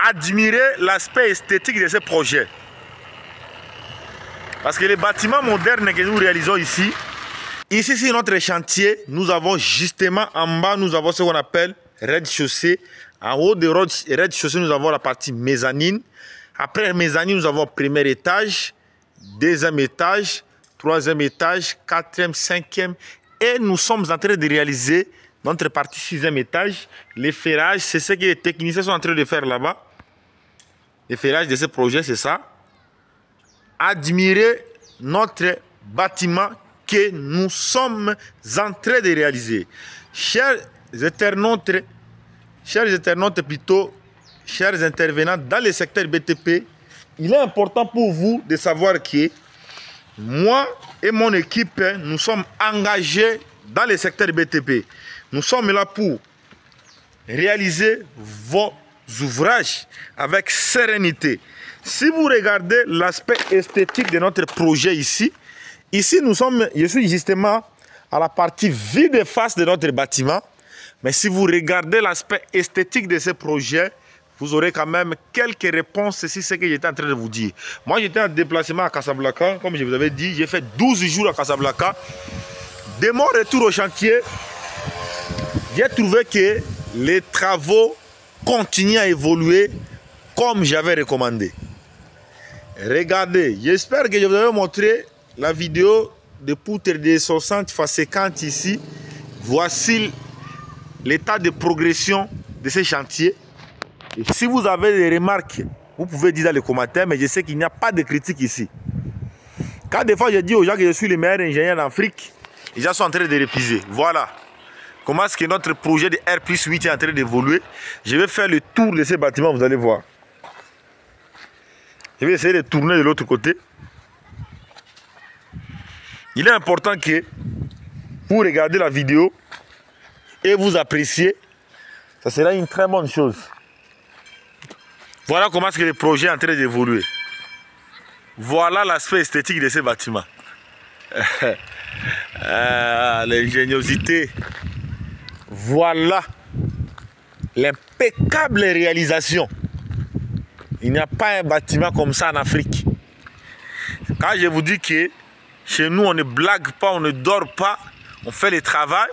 admirer l'aspect esthétique de ce projet. Parce que les bâtiments modernes que nous réalisons ici, c'est notre chantier. Nous avons justement en bas, nous avons ce qu'on appelle rez-de-chaussée. En haut de rez-de-chaussée, nous avons la partie mezzanine. Après mezzanine, nous avons premier étage, deuxième étage, troisième étage, quatrième, cinquième. Et nous sommes en train de réaliser notre partie sixième étage. Les ferrages, c'est ce que les techniciens sont en train de faire là-bas. Les ferrages de ce projet, c'est ça. Admirer notre bâtiment que nous sommes en train de réaliser. Chers internautes plutôt, chers intervenants dans le secteur BTP, il est important pour vous de savoir que moi et mon équipe, nous sommes engagés dans le secteur BTP. Nous sommes là pour réaliser vos ouvrages avec sérénité. Si vous regardez l'aspect esthétique de notre projet ici, je suis justement à la partie vide face de notre bâtiment. Mais si vous regardez l'aspect esthétique de ce projet, vous aurez quand même quelques réponses sur ce que j'étais en train de vous dire. Moi, j'étais en déplacement à Casablanca, comme je vous avais dit. J'ai fait 12 jours à Casablanca. De mon retour au chantier, j'ai trouvé que les travaux continuent à évoluer comme j'avais recommandé. Regardez, j'espère que je vous avais montré la vidéo de poutre de 60 x 50 ici. Voici l'état de progression de ce chantier. Et si vous avez des remarques, vous pouvez dire dans les commentaires, mais je sais qu'il n'y a pas de critique ici. Quand des fois je dis aux gens que je suis le meilleur ingénieur d'Afrique, les gens sont en train de refuser. Voilà comment est-ce que notre projet de R+8 est en train d'évoluer. Je vais faire le tour de ces bâtiments, vous allez voir. Je vais essayer de tourner de l'autre côté. Il est important que vous regardez la vidéo et vous appréciez. Ça sera une très bonne chose. Voilà comment est-ce que le projet est en train d'évoluer. Voilà l'aspect esthétique de ces bâtiments. L'ingéniosité. Voilà l'impeccable réalisation. Il n'y a pas un bâtiment comme ça en Afrique. Quand je vous dis que chez nous, on ne blague pas, on ne dort pas, on fait le travail,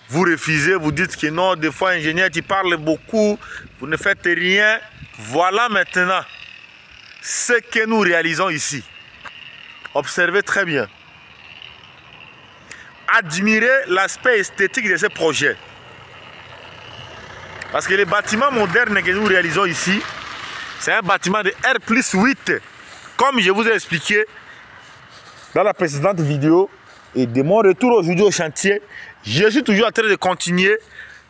vous refusez, vous dites que non, des fois, ingénieur, tu parles beaucoup, vous ne faites rien. Voilà maintenant ce que nous réalisons ici. Observez très bien. Admirez l'aspect esthétique de ce projet. Parce que les bâtiments modernes que nous réalisons ici, c'est un bâtiment de R+8. Comme je vous ai expliqué dans la précédente vidéo. Et de mon retour aujourd'hui au chantier, je suis toujours en train de continuer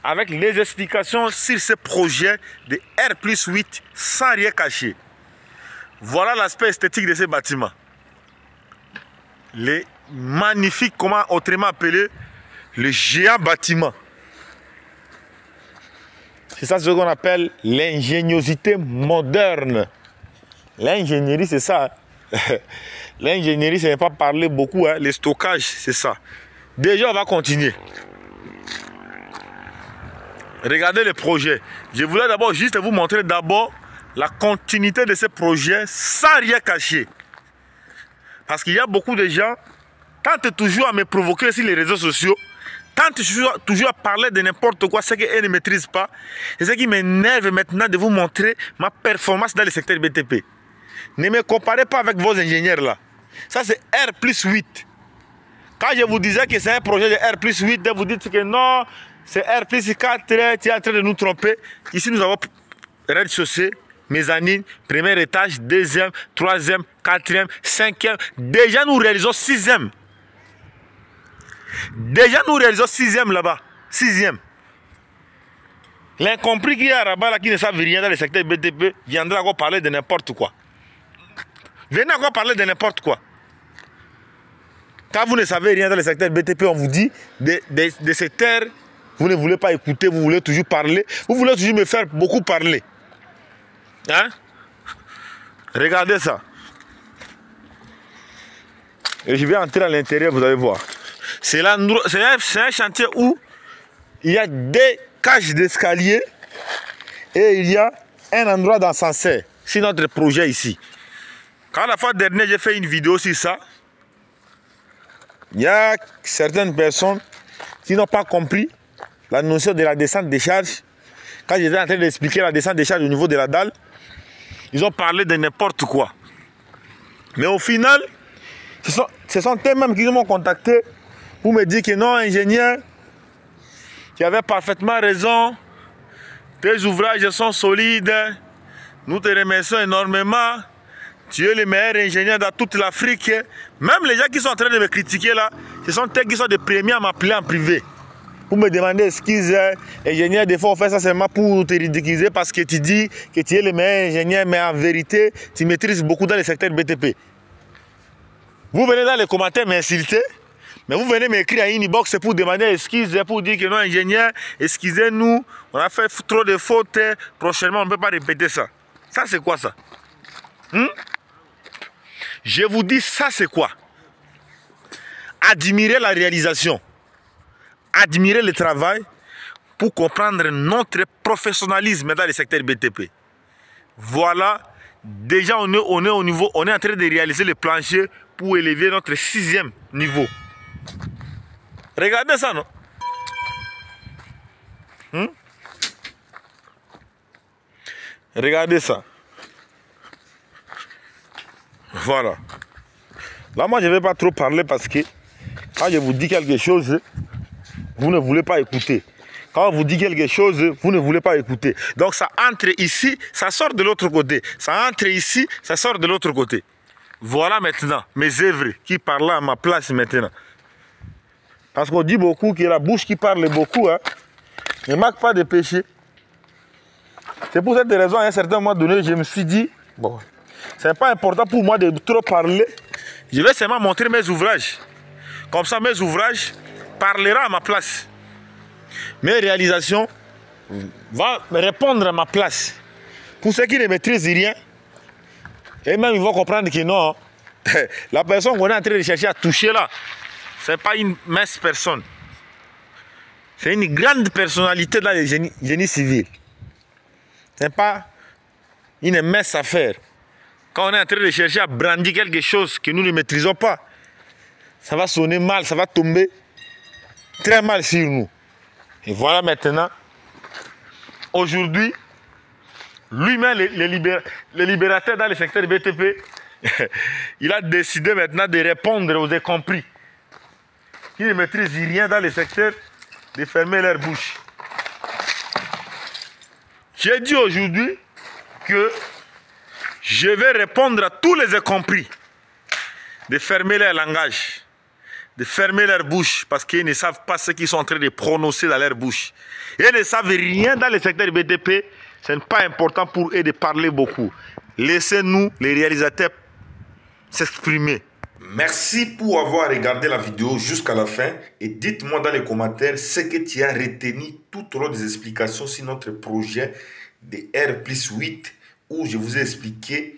avec les explications sur ce projet de R+8 sans rien cacher. Voilà l'aspect esthétique de ce bâtiment. Les magnifiques, comment autrement appelé, le géant bâtiment. C'est ça ce qu'on appelle l'ingéniosité moderne. L'ingénierie, c'est ça. L'ingénierie, ce n'est pas parler beaucoup. Hein. Le stockage, c'est ça. Déjà, on va continuer. Regardez le projet. Je voulais d'abord juste vous montrer d'abord la continuité de ce projet sans rien cacher. Parce qu'il y a beaucoup de gens tentent toujours à me provoquer sur les réseaux sociaux, tentent toujours à parler de n'importe quoi, ce qu'ils ne maîtrisent pas. Et ce qui m'énerve maintenant de vous montrer ma performance dans le secteur BTP. Ne me comparez pas avec vos ingénieurs là. Ça c'est R+8. Quand je vous disais que c'est un projet de R+8, vous dites que non, c'est R+4, tu es en train de nous tromper. Ici nous avons rez-de-chaussée, mezzanine, premier étage, deuxième, troisième, quatrième, cinquième. Déjà nous réalisons sixième. Déjà nous réalisons sixième là-bas. Sixième. L'incompris qui est à Rabat là, qui ne savent rien dans le secteur BTP, viendra encore parler de n'importe quoi. Venez encore parler de n'importe quoi. Quand vous ne savez rien dans le secteur BTP, on vous dit de cette terre, vous ne voulez pas écouter, vous voulez toujours parler, vous voulez toujours me faire beaucoup parler. Hein? Regardez ça. Et je vais entrer à l'intérieur, vous allez voir. C'est un chantier où il y a des cages d'escalier et il y a un endroit d'ascenseur sur notre projet ici. Quand la fois dernière, j'ai fait une vidéo sur ça, il y a certaines personnes qui n'ont pas compris la notion de la descente des charges. Quand j'étais en train d'expliquer la descente des charges au niveau de la dalle, ils ont parlé de n'importe quoi. Mais au final, ce sont eux-mêmes qui m'ont contacté pour me dire que non, ingénieur, tu avais parfaitement raison, tes ouvrages sont solides, nous te remercions énormément, tu es le meilleur ingénieur dans toute l'Afrique. Même les gens qui sont en train de me critiquer là, ce sont eux qui sont les premiers à m'appeler en privé pour me demander excuse, ingénieur, des fois on fait ça seulement pour te ridiculiser parce que tu dis que tu es le meilleur ingénieur, mais en vérité, tu maîtrises beaucoup dans le secteur BTP. Vous venez dans les commentaires m'insulter, mais vous venez m'écrire à une inbox pour demander excuse, pour dire que non, ingénieur, excusez-nous, on a fait trop de fautes, prochainement on ne peut pas répéter ça. Ça c'est quoi ça? Je vous dis ça c'est quoi? Admirer la réalisation. Admirer le travail pour comprendre notre professionnalisme dans le secteur BTP. Voilà, déjà on est au niveau, on est en train de réaliser le plancher pour élever notre 6e niveau. Regardez ça, non? Regardez ça. Voilà. Là, moi, je ne vais pas trop parler parce que quand je vous dis quelque chose, vous ne voulez pas écouter. Quand on vous dit quelque chose, vous ne voulez pas écouter. Donc ça entre ici, ça sort de l'autre côté. Ça entre ici, ça sort de l'autre côté. Voilà maintenant mes œuvres qui parlent à ma place maintenant. Parce qu'on dit beaucoup que la bouche qui parle beaucoup ne marque pas de péché. C'est pour cette raison, à un certain moment donné, je me suis dit, bon, ce n'est pas important pour moi de trop parler. Je vais seulement montrer mes ouvrages. Comme ça, mes ouvrages parleront à ma place. Mes réalisations vont répondre à ma place. Pour ceux qui ne maîtrisent rien, et même ils vont comprendre que non, la personne qu'on est en train de chercher à toucher là, ce n'est pas une mince personne. C'est une grande personnalité dans le génie civil. Ce n'est pas une mince affaire. Quand on est en train de chercher à brandir quelque chose que nous ne maîtrisons pas, ça va sonner mal, ça va tomber très mal sur nous. Et voilà maintenant, aujourd'hui, lui-même, le libérateur dans le secteur BTP, il a décidé maintenant de répondre aux incompris qui ne maîtrisent rien dans le secteur, de fermer leur bouche. J'ai dit aujourd'hui que je vais répondre à tous les incompris de fermer leur langage, de fermer leur bouche parce qu'ils ne savent pas ce qu'ils sont en train de prononcer dans leur bouche. Ils ne savent rien dans le secteur BTP, ce n'est pas important pour eux de parler beaucoup. Laissez-nous, les réalisateurs, s'exprimer. Merci pour avoir regardé la vidéo jusqu'à la fin et dites-moi dans les commentaires ce que tu as retenu tout au long des explications sur notre projet de R+8 où je vous ai expliqué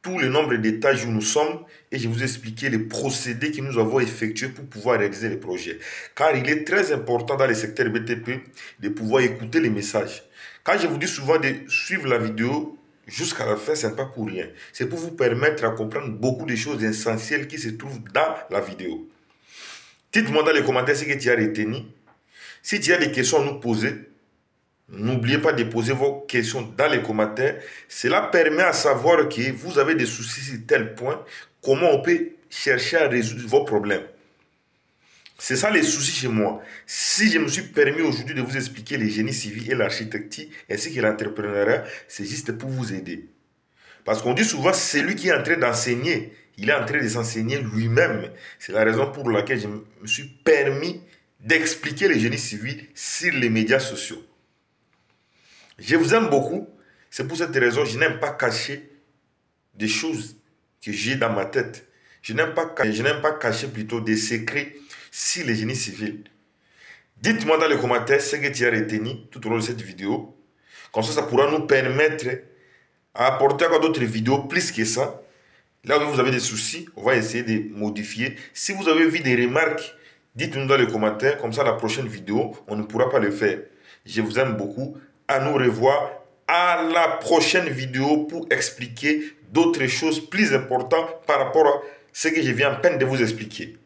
tout le nombre d'étages où nous sommes et je vous ai expliqué les procédés que nous avons effectués pour pouvoir réaliser le projet. Car il est très important dans le secteur BTP de pouvoir écouter les messages. Quand je vous dis souvent de suivre la vidéo jusqu'à la fin, ce n'est pas pour rien. C'est pour vous permettre à comprendre beaucoup de choses essentielles qui se trouvent dans la vidéo. Dites-moi dans les commentaires ce que tu as retenu. Si tu as des questions à nous poser, n'oubliez pas de poser vos questions dans les commentaires. Cela permet à savoir que vous avez des soucis sur tel point, comment on peut chercher à résoudre vos problèmes. C'est ça les soucis chez moi. Si je me suis permis aujourd'hui de vous expliquer le génie civil et l'architecture ainsi que l'entrepreneuriat, c'est juste pour vous aider. Parce qu'on dit souvent, c'est lui qui est en train d'enseigner. Il est en train de s'enseigner lui-même. C'est la raison pour laquelle je me suis permis d'expliquer le génie civil sur les médias sociaux. Je vous aime beaucoup. C'est pour cette raison que je n'aime pas cacher des choses que j'ai dans ma tête. Je n'aime pas cacher plutôt des secrets sur le génie civil. Dites-moi dans les commentaires ce que tu as retenu tout au long de cette vidéo. Comme ça pourra nous permettre à apporter encore d'autres vidéos plus que ça. Là où vous avez des soucis, on va essayer de modifier. Si vous avez vu des remarques, dites-nous dans les commentaires. Comme ça, la prochaine vidéo, on ne pourra pas le faire. Je vous aime beaucoup. À nous revoir. à la prochaine vidéo pour expliquer d'autres choses plus importantes par rapport à ce que je viens à peine de vous expliquer.